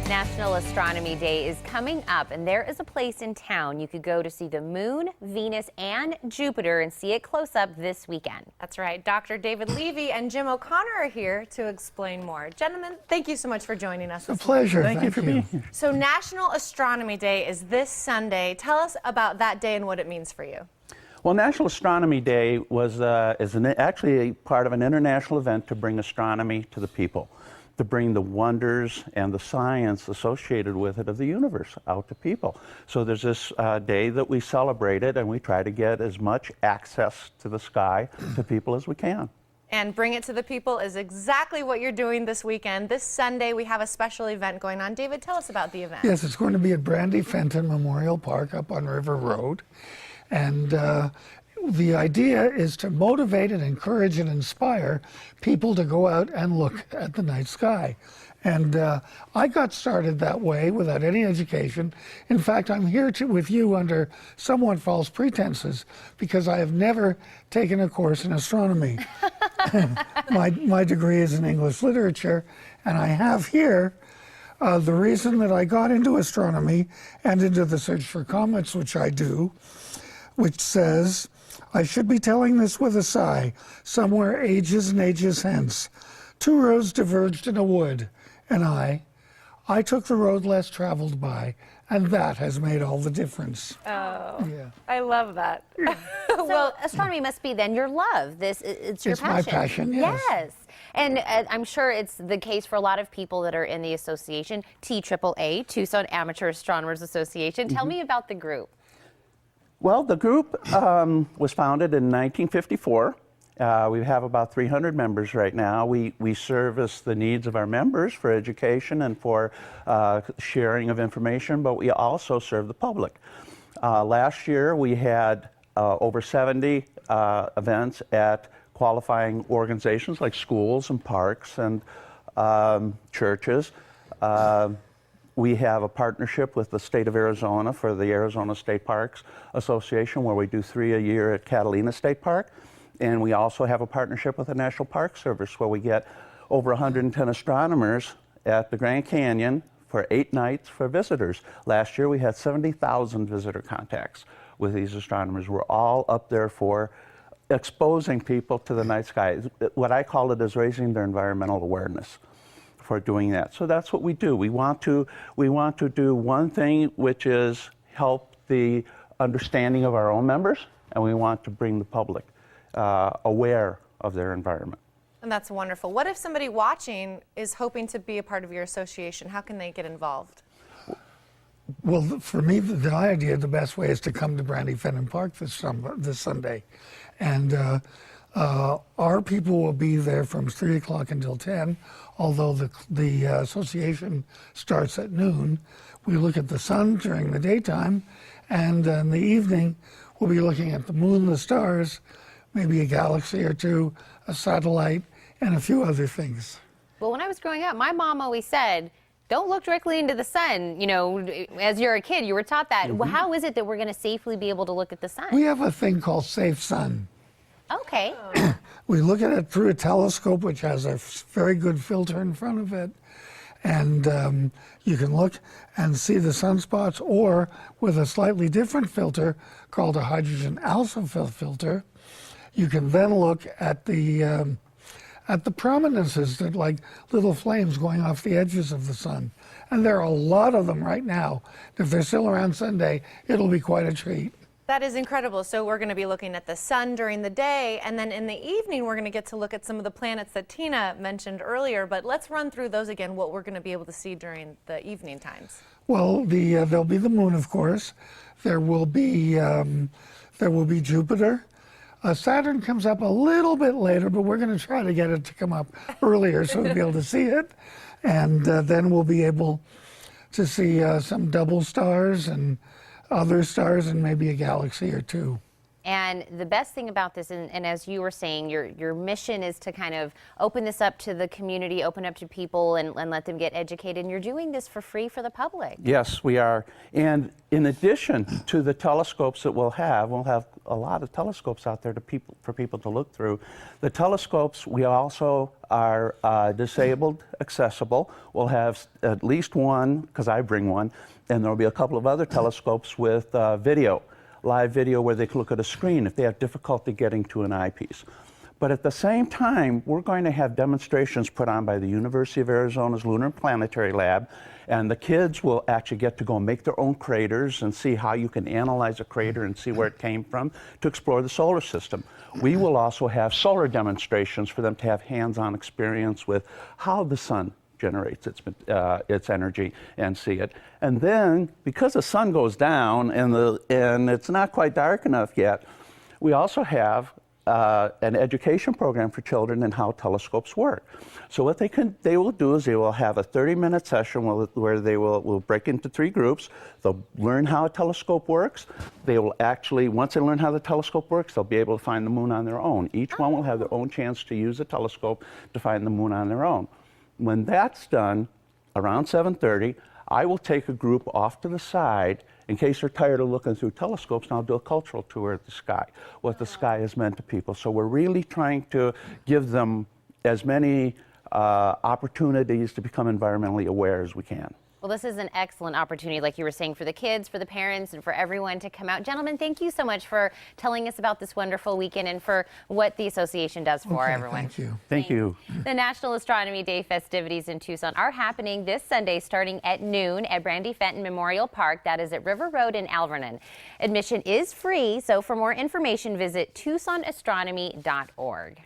National Astronomy Day is coming up, and there is a place in town you could go to see the moon, Venus, and Jupiter and see it close up this weekend. That's right. Dr. David Levy and Jim O'Connor are here to explain more. Gentlemen, thank you so much for joining us. It's a pleasure. Thank you for being here. So National Astronomy Day is this Sunday. Tell us about that day and what it means for you. Well, National Astronomy Day is actually part of an international event to bring astronomy to the people, to bring the wonders and the science associated with it of the universe out to people. So there's this day that we celebrate it, and we try to get as much access to the sky to people as we can. And bring it to the people is exactly what you're doing this weekend. This Sunday, we have a special event going on. David, tell us about the event. Yes, it's going to be at Brandi Fenton Memorial Park up on River Road. And the idea is to motivate and encourage and inspire people to go out and look at the night sky. And I got started that way without any education. In fact, I'm here with you under somewhat false pretenses because I have never taken a course in astronomy. My degree is in English literature, and I have here the reason that I got into astronomy and into the search for comets, which I do, which says, I should be telling this with a sigh, somewhere ages and ages hence. Two roads diverged in a wood, and I took the road less traveled by, and that has made all the difference. Oh, yeah. I love that. Well, astronomy must be then your love. It's your passion. It's my passion, yes. Yes. And I'm sure it's the case for a lot of people that are in the association, TAAA, Tucson Amateur Astronomers Association. Tell me about the group. Well, the group was founded in 1954. We have about 300 members right now. We service the needs of our members for education and for sharing of information, but we also serve the public. Last year, we had over 70 events at qualifying organizations like schools and parks and churches. We have a partnership with the state of Arizona for the Arizona State Parks Association, where we do 3 a year at Catalina State Park. And we also have a partnership with the National Park Service, where we get over 110 astronomers at the Grand Canyon for 8 nights for visitors. Last year we had 70,000 visitor contacts with these astronomers. We're all up there for exposing people to the night sky. What I call it is raising their environmental awareness for doing that. So that's what we do. We want to do one thing, which is help the understanding of our own members, and we want to bring the public aware of their environment. And that's wonderful. What if somebody watching is hoping to be a part of your association? How can they get involved? Well, for me, the idea, the best way is to come to Brandi Fenton Park this Sunday. And our people will be there from 3 o'clock until 10, although the association starts at noon. We look at the sun during the daytime, and in the evening, we'll be looking at the moon, the stars, maybe a galaxy or two, a satellite, and a few other things. Well, when I was growing up, my mom always said, don't look directly into the sun. You know, as you're a kid, you were taught that. Well, how is it that we're going to safely be able to look at the sun? We have a thing called Safe Sun. Okay. We look at it through a telescope, which has a very good filter in front of it. And you can look and see the sunspots, or with a slightly different filter called a hydrogen alpha filter, you can then look at the prominences that like little flames going off the edges of the sun. And there are a lot of them right now. If they're still around Sunday, it'll be quite a treat. That is incredible. So we're going to be looking at the sun during the day, and then in the evening we're going to get to look at some of the planets that Tina mentioned earlier. But let's run through those again, what we're going to be able to see during the evening times. Well, there'll be the moon, of course. There will be Jupiter. Saturn comes up a little bit later, but we're going to try to get it to come up earlier so we'll be able to see it. And then we'll be able to see some double stars and other stars and maybe a galaxy or two. And the best thing about this, and as you were saying, your mission is to kind of open this up to the community, open up to people, and let them get educated. And you're doing this for free for the public. Yes, we are. And in addition to the telescopes that we'll have a lot of telescopes out there for people to look through. The telescopes, we also are disabled accessible. We'll have at least one, because I bring one, and there'll be a couple of other telescopes with video, live video where they can look at a screen if they have difficulty getting to an eyepiece. But at the same time, we're going to have demonstrations put on by the University of Arizona's Lunar and Planetary Lab, and the kids will actually get to go make their own craters and see how you can analyze a crater and see where it came from to explore the solar system. We will also have solar demonstrations for them to have hands-on experience with how the sun generates its energy and see it. And then, because the sun goes down and it's not quite dark enough yet, we also have an education program for children in how telescopes work. So what they will do is they will have a 30-minute session where they will break into 3 groups. They'll learn how a telescope works. They will actually, once they learn how the telescope works, they'll be able to find the moon on their own. Each one will have their own chance to use a telescope to find the moon on their own. When that's done, around 7:30, I will take a group off to the side in case they're tired of looking through telescopes, and I'll do a cultural tour of the sky, what the sky has meant to people. So we're really trying to give them as many opportunities to become environmentally aware as we can. Well, this is an excellent opportunity, like you were saying, for the kids, for the parents, and for everyone to come out. Gentlemen, thank you so much for telling us about this wonderful weekend and for what the association does for everyone. Thank you. Thank you. The National Astronomy Day festivities in Tucson are happening this Sunday starting at noon at Brandi Fenton Memorial Park. That is at River Road in Alvernon. Admission is free, so for more information, visit TucsonAstronomy.org.